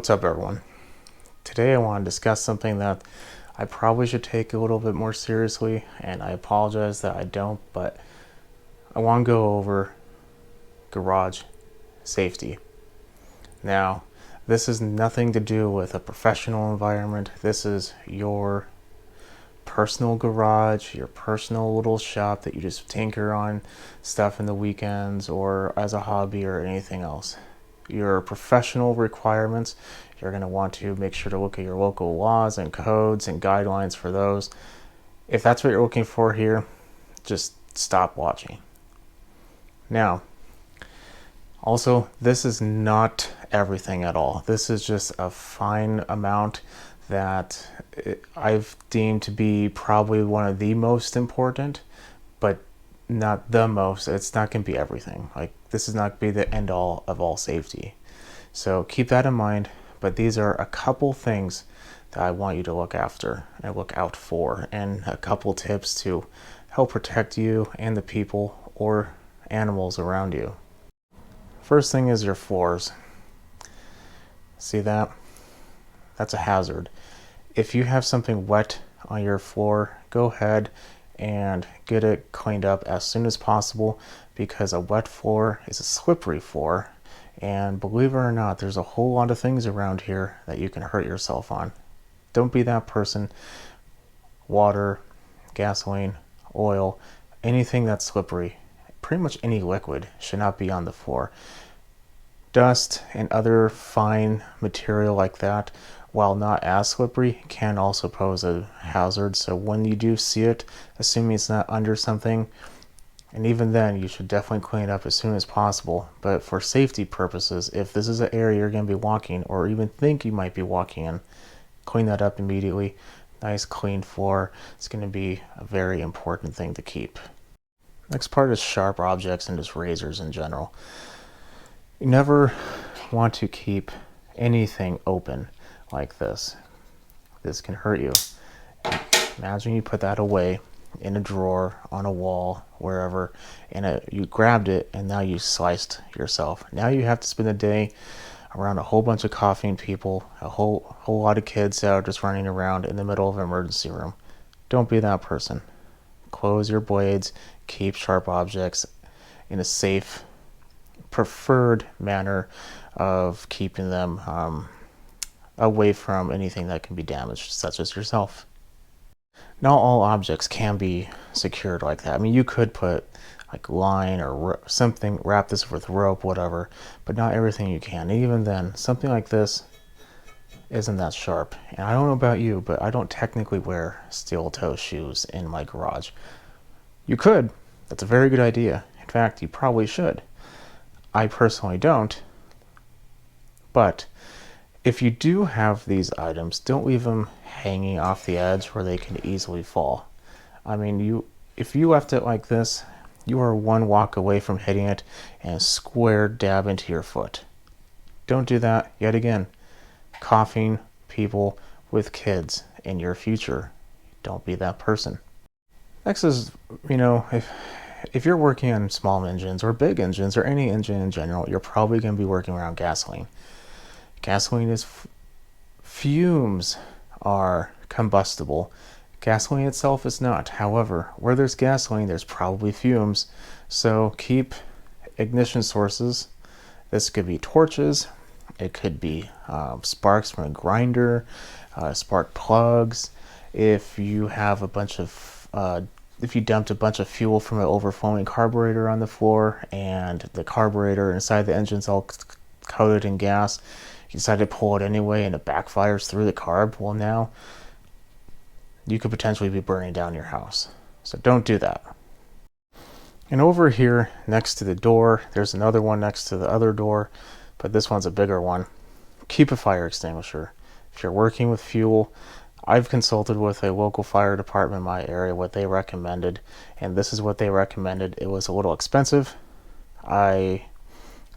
What's up, everyone? Today I want to discuss something that I probably should take a little bit more seriously, and I apologize that I don't, but I want to go over garage safety. Now, this is nothing to do with a professional environment. This is your personal garage, your personal little shop that you just tinker on stuff in the weekends or as a hobby or anything else. Your professional requirements, you're going to want to make sure to look at your local laws and codes and guidelines for those. If that's what you're looking for here, just stop watching. Now, also, this is not everything at all. This is just a fine amount that I've deemed to be probably one of the most important, but not the most. It's not going to be everything. Like, this is not going to be the end all of all safety. So keep that in mind, but these are a couple things that I want you to look after and look out for, and a couple tips to help protect you and the people or animals around you. First thing is your floors. See that? That's a hazard. If you have something wet on your floor, go ahead and get it cleaned up as soon as possible, because a wet floor is a slippery floor, and believe it or not, there's a whole lot of things around here that you can hurt yourself on. Don't be that person. Water, gasoline, oil, anything that's slippery, pretty much any liquid should not be on the floor. Dust and other fine material like that, while not as slippery, can also pose a hazard. So when you do see it, assuming it's not under something, and even then, you should definitely clean it up as soon as possible. But for safety purposes, if this is an area you're going to be walking or even think you might be walking in, clean that up immediately. Nice clean floor. It's going to be a very important thing to keep. Next part is sharp objects and just razors in general. You never want to keep anything open like this. This can hurt you. Imagine you put that away in a drawer, on a wall, wherever, and you grabbed it and now you sliced yourself. Now you have to spend a day around a whole bunch of coughing people, a whole lot of kids that are just running around in the middle of an emergency room. Don't be that person. Close your blades, keep sharp objects in a safe, preferred manner of keeping them away from anything that can be damaged, such as yourself. Not all objects can be secured like that. I mean, you could put like line or something, wrap this with rope, whatever, but not everything you can. And even then, something like this isn't that sharp. And I don't know about you, but I don't technically wear steel toe shoes in my garage. You could. That's a very good idea. In fact, you probably should. I personally don't. But if you do have these items, don't leave them hanging off the edge where they can easily fall. I mean, if you left it like this, you are one walk away from hitting it and square dab into your foot. Don't do that yet again. Coughing people with kids in your future. Don't be that person. Next is, if you're working on small engines or big engines or any engine in general, you're probably going to be working around gasoline. Gasoline is fumes are combustible. Gasoline itself is not. However, where there's gasoline, there's probably fumes. So keep ignition sources. This could be torches. It could be sparks from a grinder, spark plugs. If you have if you dumped a bunch of fuel from an overflowing carburetor on the floor and the carburetor inside the engine's all coated in gas, you decide to pull it anyway and it backfires through the carb, well, now you could potentially be burning down your house. So don't do that. And over here next to the door, there's another one next to the other door, but this one's a bigger one. Keep a fire extinguisher. If you're working with fuel, I've consulted with a local fire department in my area what they recommended, and this is what they recommended. It was a little expensive. I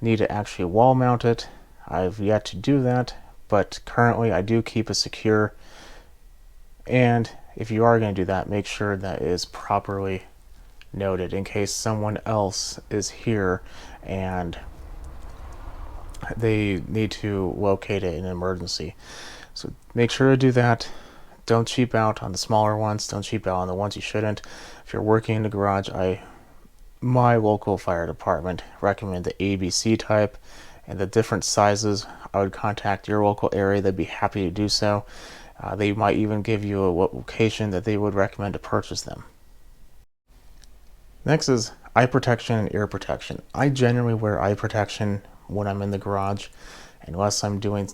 need to actually wall mount it. I've yet to do that, but currently I do keep it secure. And if you are going to do that, make sure that it is properly noted in case someone else is here and they need to locate it in an emergency. So make sure to do that. Don't cheap out on the smaller ones. Don't cheap out on the ones you shouldn't. If you're working in the garage, my local fire department recommend the ABC type, and the different sizes. I would contact your local area. They'd be happy to do so. They might even give you a location that they would recommend to purchase them. Next is eye protection and ear protection. I generally wear eye protection when I'm in the garage, unless I'm doing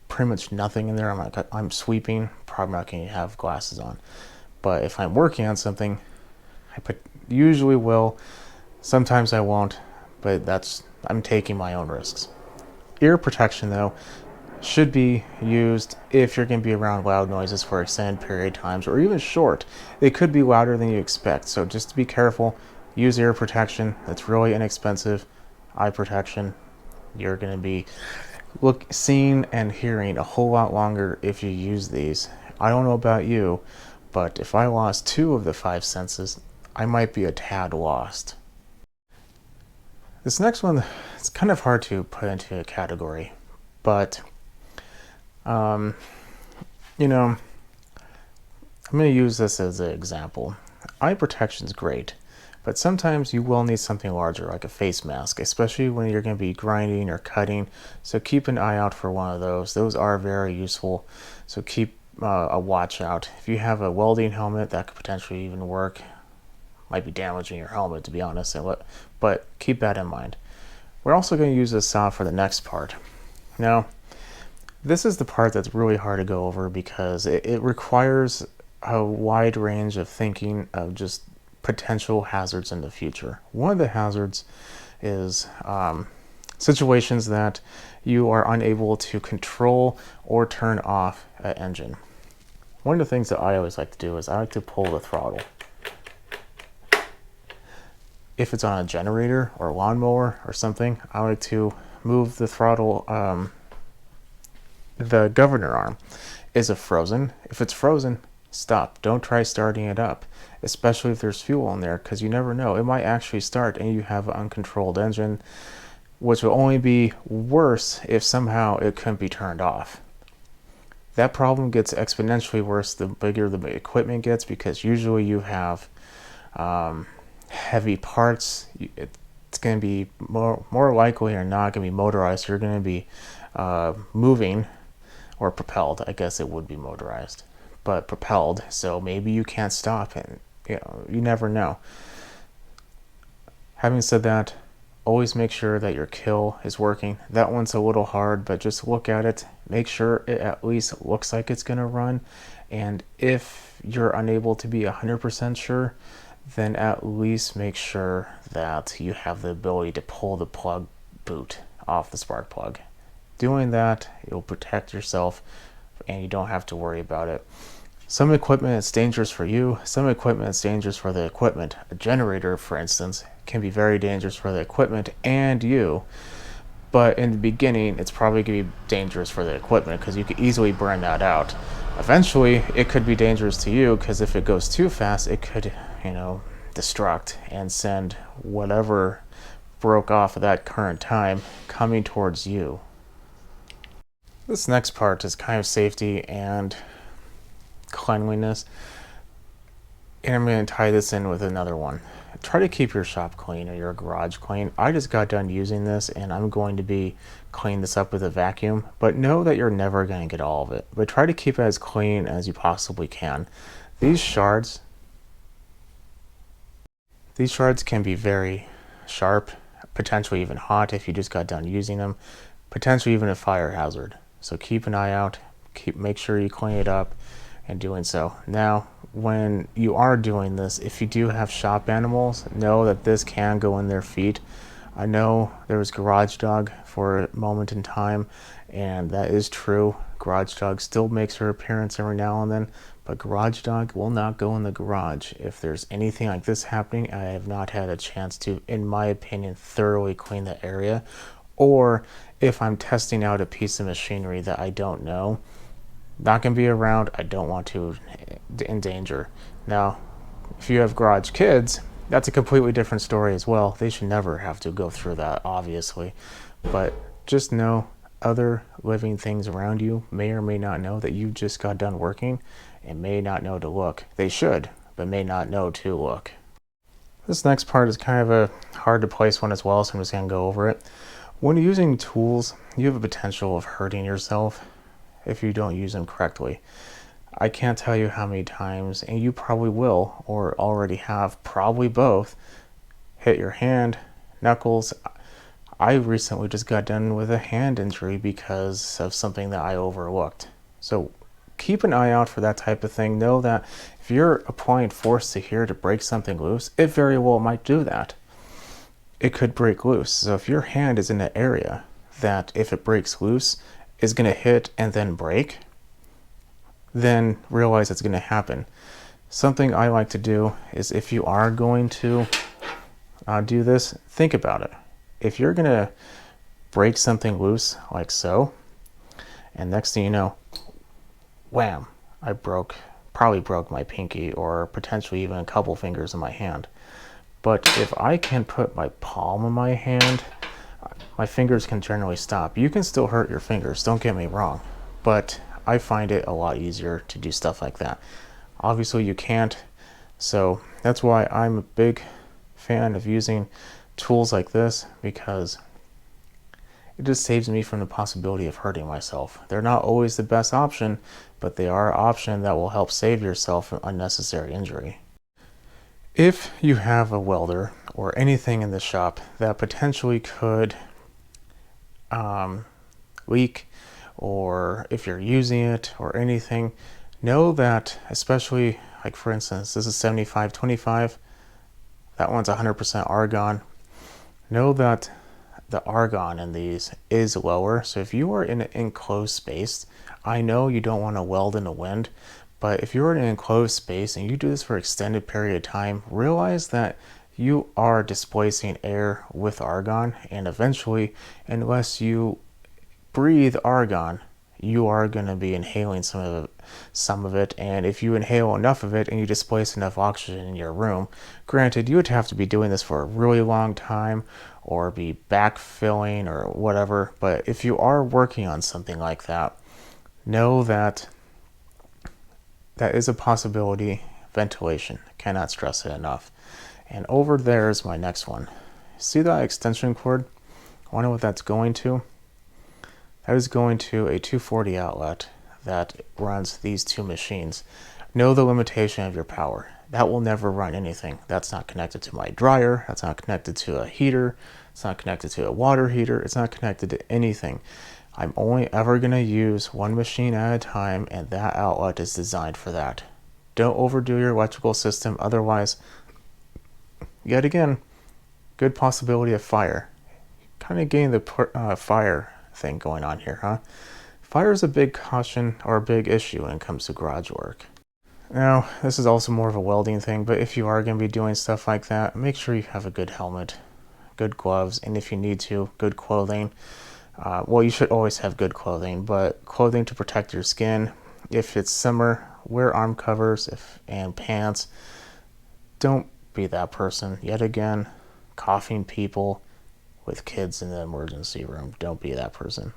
pretty much nothing in there. I'm sweeping, probably not going to have glasses on. But if I'm working on something, usually will. Sometimes I won't, but I'm taking my own risks. Ear protection, though, should be used if you're going to be around loud noises for extended period of times, or even short. They could be louder than you expect, so just to be careful, use ear protection. That's really inexpensive. Eye protection, you're going to be seeing and hearing a whole lot longer if you use these. I don't know about you, but if I lost 2 of the 5 senses, I might be a tad lost. This next one, it's kind of hard to put into a category, but I'm going to use this as an example. Eye protection is great, but sometimes you will need something larger, like a face mask, especially when you're going to be grinding or cutting. So keep an eye out for one of those. Those are very useful, so keep a watch out. If you have a welding helmet, that could potentially even work. Might be damaging your helmet, to be honest, but keep that in mind. We're also going to use this saw for the next part. Now, this is the part that's really hard to go over because it requires a wide range of thinking of just potential hazards in the future. One of the hazards is situations that you are unable to control or turn off an engine. One of the things that I always like to do is I like to pull the throttle. If it's on a generator or a lawnmower or something, I like to move the throttle, the governor arm. Is it frozen? If it's frozen, stop. Don't try starting it up, especially if there's fuel in there, because you never know. It might actually start and you have an uncontrolled engine, which will only be worse if somehow it couldn't be turned off. That problem gets exponentially worse the bigger the equipment gets, because usually you have heavy parts. It's going to be more likely or not going to be motorized. You're going to be moving or propelled. I guess it would be motorized, but propelled. So maybe you can't stop, and you never know. Having said that, always make sure that your kill is working. That one's a little hard, but just look at it. Make sure it at least looks like it's going to run. And if you're unable to be 100% sure, then at least make sure that you have the ability to pull the plug boot off the spark plug. Doing that, you'll protect yourself and you don't have to worry about it. Some equipment is dangerous for you, some equipment is dangerous for the equipment. A generator, for instance, can be very dangerous for the equipment and you, but in the beginning it's probably going to be dangerous for the equipment because you could easily burn that out. Eventually it could be dangerous to you because if it goes too fast, it could destruct and send whatever broke off at that current time coming towards you. This next part is kind of safety and cleanliness, and I'm going to tie this in with another one. Try to keep your shop clean or your garage clean. I just got done using this and I'm going to be cleaning this up with a vacuum, but know that you're never going to get all of it, but try to keep it as clean as you possibly can. These shards can be very sharp, potentially even hot if you just got done using them, potentially even a fire hazard. So keep an eye out, make sure you clean it up and doing so. Now, when you are doing this, if you do have shop animals, know that this can go in their feet. I know there was Garage Dog for a moment in time, and that is true. Garage Dog still makes her appearance every now and then, but Garage Dog will not go in the garage. If there's anything like this happening, I have not had a chance to, in my opinion, thoroughly clean the area, or if I'm testing out a piece of machinery that I don't know, not going to be around, I don't want to endanger. Now, if you have garage kids, that's a completely different story as well. They should never have to go through that, obviously. But just know other living things around you may or may not know that you just got done working and may not know to look. They should, but may not know to look. This next part is kind of a hard to place one as well, so I'm just going to go over it. When using tools, you have a potential of hurting yourself if you don't use them correctly. I can't tell you how many times, and you probably will, or already have, probably both, hit your hand, knuckles. I recently just got done with a hand injury because of something that I overlooked. So keep an eye out for that type of thing. Know that if you're applying force to here to break something loose, it very well might do that. It could break loose. So if your hand is in an area that, if it breaks loose, is going to hit and then break, then realize it's going to happen. Something I like to do is, if you are going to do this, think about it. If you're going to break something loose like so, and next thing you know, wham, I probably broke my pinky, or potentially even a couple fingers in my hand. But if I can put my palm in my hand, my fingers can generally stop. You can still hurt your fingers, don't get me wrong, but I find it a lot easier to do stuff like that. Obviously you can't, so that's why I'm a big fan of using tools like this, because it just saves me from the possibility of hurting myself. They're not always the best option, but they are an option that will help save yourself from unnecessary injury. If you have a welder or anything in the shop that potentially could leak, or if you're using it or anything, know that, especially like for instance, this is 75-25, that one's 100% argon. Know that the argon in these is lower. So if you are in an enclosed space, I know you don't want to weld in the wind, but if you're in an enclosed space and you do this for an extended period of time, realize that you are displacing air with argon, and eventually, unless you breathe argon, you are going to be inhaling some of it. And if you inhale enough of it and you displace enough oxygen in your room, granted, you would have to be doing this for a really long time or be backfilling or whatever, but if you are working on something like that, know that that is a possibility. Ventilation, cannot stress it enough. And over there is my next one. See that extension cord? Wonder what that's going to? That is going to a 240 outlet that runs these two machines. Know the limitation of your power. That will never run anything. That's not connected to my dryer. That's not connected to a heater. It's not connected to a water heater. It's not connected to anything. I'm only ever going to use one machine at a time, and that outlet is designed for that. Don't overdo your electrical system, otherwise, yet again, good possibility of fire. Kind of getting the fire thing going on here, huh? Fire is a big caution or a big issue when it comes to garage work. Now, this is also more of a welding thing, but if you are going to be doing stuff like that, make sure you have a good helmet, good gloves, and if you need to, good clothing. Well, you should always have good clothing, but clothing to protect your skin. If it's summer, wear arm covers and pants. Don't be that person. Yet again, coughing people with kids in the emergency room. Don't be that person.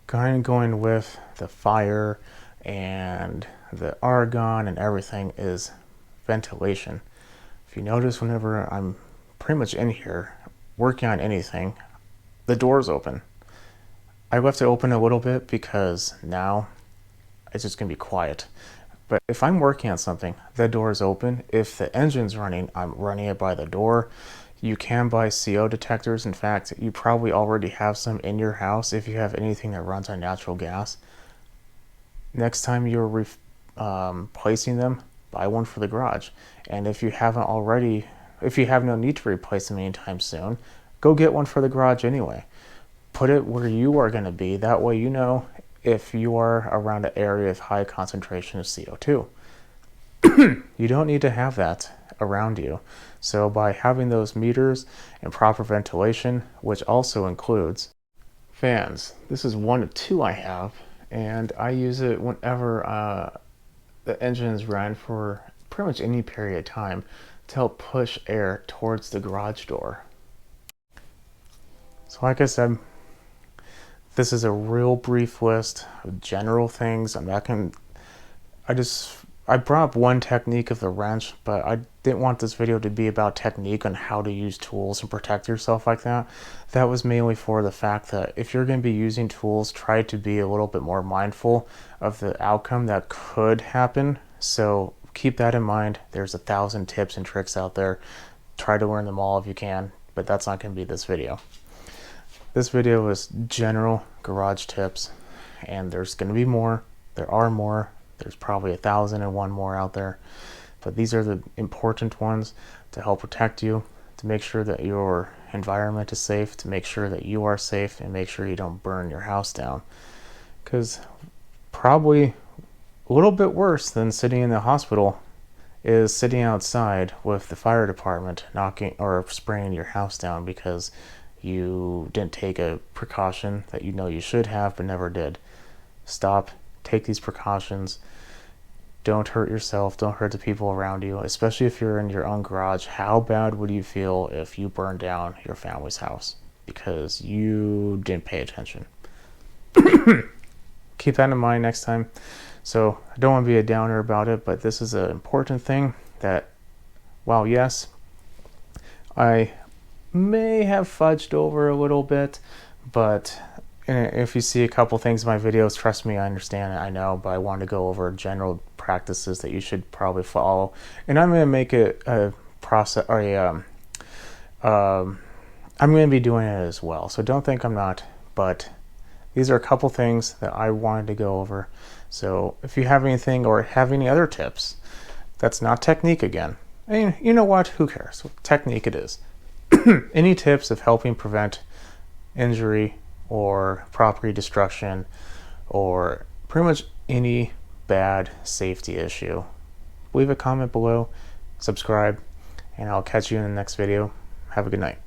Kind of going with the fire and the argon and everything is ventilation. If you notice, whenever I'm pretty much in here working on anything, the door's open. I left it open a little bit because now it's just going to be quiet. But if I'm working on something, the door is open. If the engine's running, I'm running it by the door. You can buy CO detectors. In fact, you probably already have some in your house if you have anything that runs on natural gas. Next time you're replacing them, buy one for the garage. And if you haven't already, if you have no need to replace them anytime soon, go get one for the garage anyway. Put it where you are going to be. That way you know if you are around an area of high concentration of CO2. You don't need to have that around you. So by having those meters and proper ventilation, which also includes fans. This is one of two I have, and I use it whenever the engine is run for pretty much any period of time to help push air towards the garage door. So like I said, This is a real brief list of general things. I brought up one technique of the wrench, but I didn't want this video to be about technique on how to use tools and protect yourself like that. That was mainly for the fact that if you're going to be using tools, try to be a little bit more mindful of the outcome that could happen. So keep that in mind. There's 1,000 tips and tricks out there. Try to learn them all if you can, but that's not going to be this video. This video was general garage tips, and there's going to be more. There are more. There's probably 1,001 more out there, but these are the important ones to help protect you, to make sure that your environment is safe, to make sure that you are safe, and make sure you don't burn your house down. Because probably a little bit worse than sitting in the hospital is sitting outside with the fire department knocking or spraying your house down because you didn't take a precaution that you know you should have but never did. Stop, take these precautions. Don't hurt yourself, don't hurt the people around you, especially if you're in your own garage. How bad would you feel if you burned down your family's house because you didn't pay attention? Keep that in mind next time. So I don't want to be a downer about it, but this is an important thing that, while yes, I may have fudged over a little bit, but if you see a couple things in my videos, trust me, I understand it, I know, but I want to go over general practices that you should probably follow. And I'm going to make it a process, or I'm going to be doing it as well, so don't think I'm not, but these are a couple things that I wanted to go over. So if you have anything or have any other tips, that's not technique again. And you know what? Who cares? Technique it is. Any tips of helping prevent injury or property destruction or pretty much any bad safety issue, leave a comment below, subscribe, and I'll catch you in the next video. Have a good night.